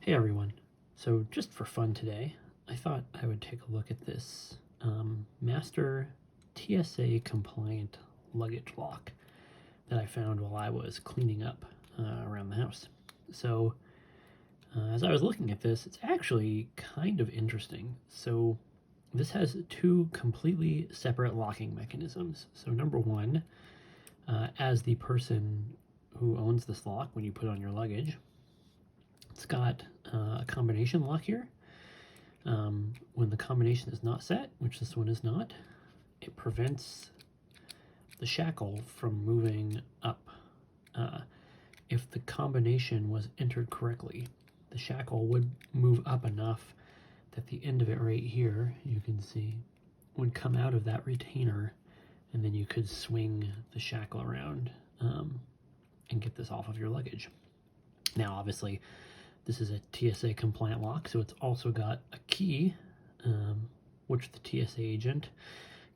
Hey everyone. So just for fun today, I thought I would take a look at this master TSA compliant luggage lock that I found while I was cleaning up around the house. So as I was looking at this, it's actually kind of interesting. So this has two completely separate locking mechanisms. So number one, as the person who owns this lock, when you put on your luggage, it's got a combination lock here. When the combination is not set, which this one is not, it prevents the shackle from moving up. If the combination was entered correctly, the shackle would move up enough that the end of it right here, you can see, would come out of that retainer, and then you could swing the shackle around and get this off of your luggage. Now, obviously, this is a TSA compliant lock, so it's also got a key, which the TSA agent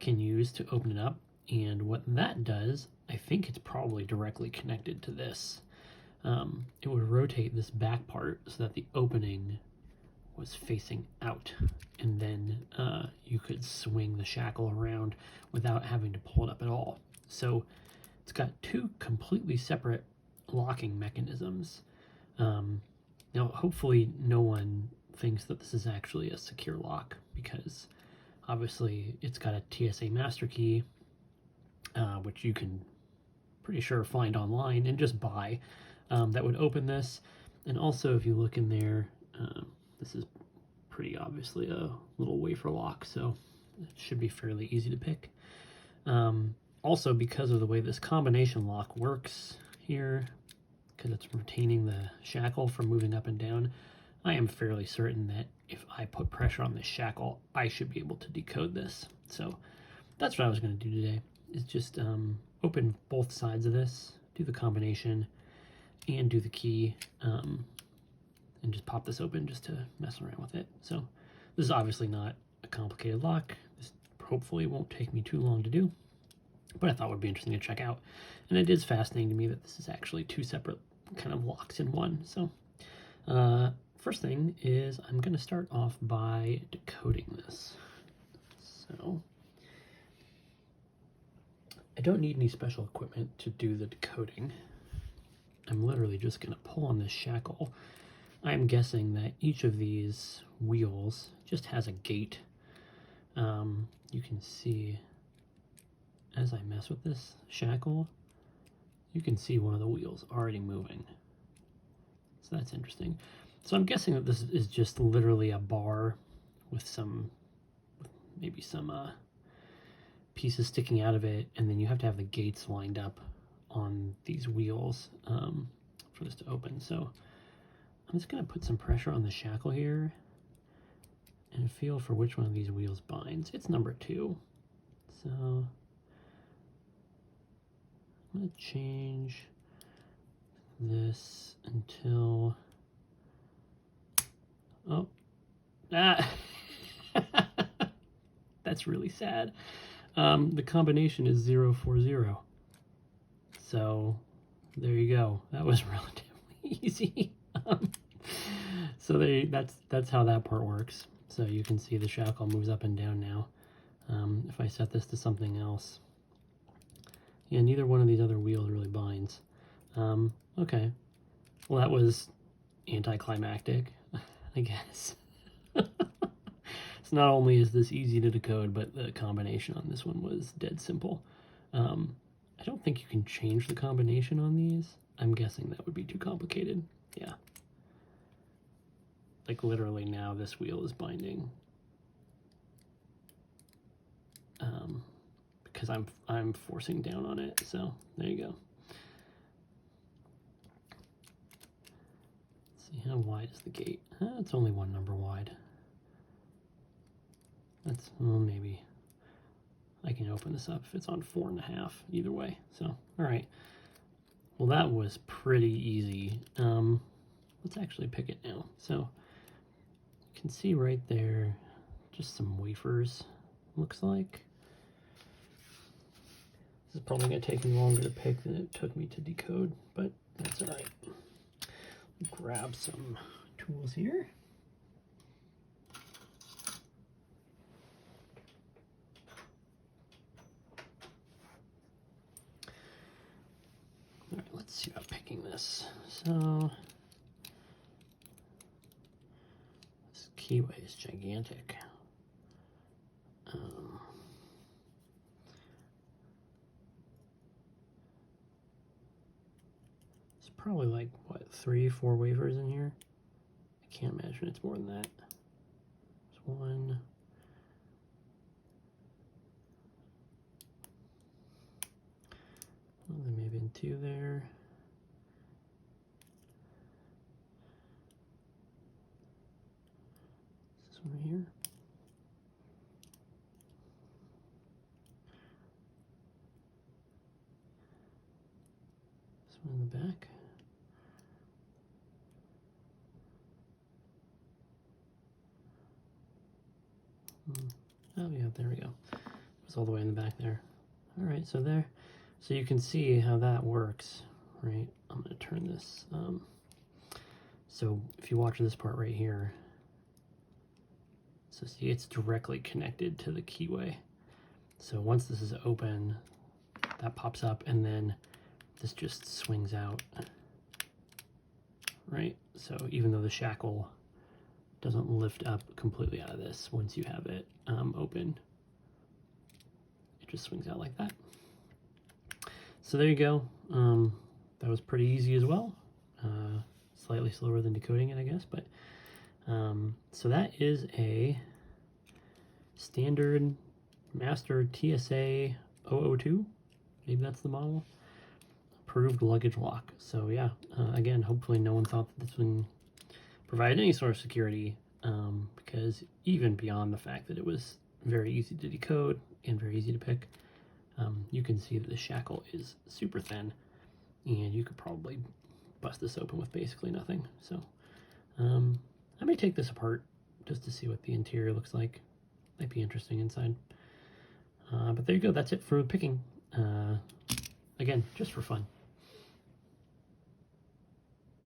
can use to open it up. And what that does, I think it's probably directly connected to this. It would rotate this back part so that the opening was facing out, and then you could swing the shackle around without having to pull it up at all. So it's got two completely separate locking mechanisms. Now, hopefully no one thinks that this is actually a secure lock, because obviously it's got a TSA master key, which you can pretty sure find online and just buy, that would open this. And also, if you look in there, this is pretty obviously a little wafer lock, so it should be fairly easy to pick. Also, because of the way this combination lock works here, because it's retaining the shackle from moving up and down, I am fairly certain that if I put pressure on this shackle, I should be able to decode this. So that's what I was going to do today, is just open both sides of this, do the combination, and do the key, and just pop this open just to mess around with it. So this is obviously not a complicated lock. This hopefully won't take me too long to do, but I thought it would be interesting to check out. And it is fascinating to me that this is actually two separate kind of locks in one. So first thing is I'm going to start off by decoding this. So I don't need any special equipment to do the decoding. I'm literally just going to pull on this shackle. I'm guessing that each of these wheels just has a gate. You can see as I mess with this shackle, you can see one of the wheels already moving. So that's interesting. So I'm guessing that this is just literally a bar with maybe some pieces sticking out of it, and then you have to have the gates lined up on these wheels for this to open. So I'm just going to put some pressure on the shackle here and feel for which one of these wheels binds. It's number 2. So I'm going to change this until, oh, that's really sad. The combination is 040. So there you go. That was relatively easy. So that's how that part works. So you can see the shackle moves up and down now. If I set this to something else, yeah, neither one of these other wheels really binds. Okay, well, that was anticlimactic, I guess. So not only is this easy to decode, but the combination on this one was dead simple. I don't think you can change the combination on these. I'm guessing that would be too complicated. Yeah. Like literally now this wheel is binding. Because I'm forcing down on it. So there you go. Let's see, how wide is the gate? It's only one number wide. That's, well, maybe I can open this up if it's on 4.5, either way. So, all right. Well, that was pretty easy. Let's actually pick it now. So you can see right there, just some wafers, looks like. This is probably going to take me longer to pick than it took me to decode, but that's all right. Grab some tools here. All right, let's see about picking this. So this keyway is gigantic. It's probably like, what, 3-4 wafers in here? I can't imagine it's more than that. There's one. Well, then maybe in 2 there. This one right here. This one in the back. Oh yeah, there we go. It was all the way in the back there. All right, so there. So you can see how that works, right? I'm gonna turn this. So if you watch this part right here, so see it's directly connected to the keyway. So once this is open, that pops up and then this just swings out, right? So even though the shackle doesn't lift up completely out of this, once you have it open, it just swings out like that. So there you go. That was pretty easy as well. Slightly slower than decoding it, I guess, but so that is a standard Master TSA 002. Maybe that's the model. Approved luggage lock. So yeah, again, hopefully no one thought that this would provide any sort of security, because even beyond the fact that it was very easy to decode and very easy to pick, you can see that the shackle is super thin and you could probably bust this open with basically nothing. So I may take this apart just to see what the interior looks like. Might be interesting inside. But there you go. That's it for picking. Again, just for fun.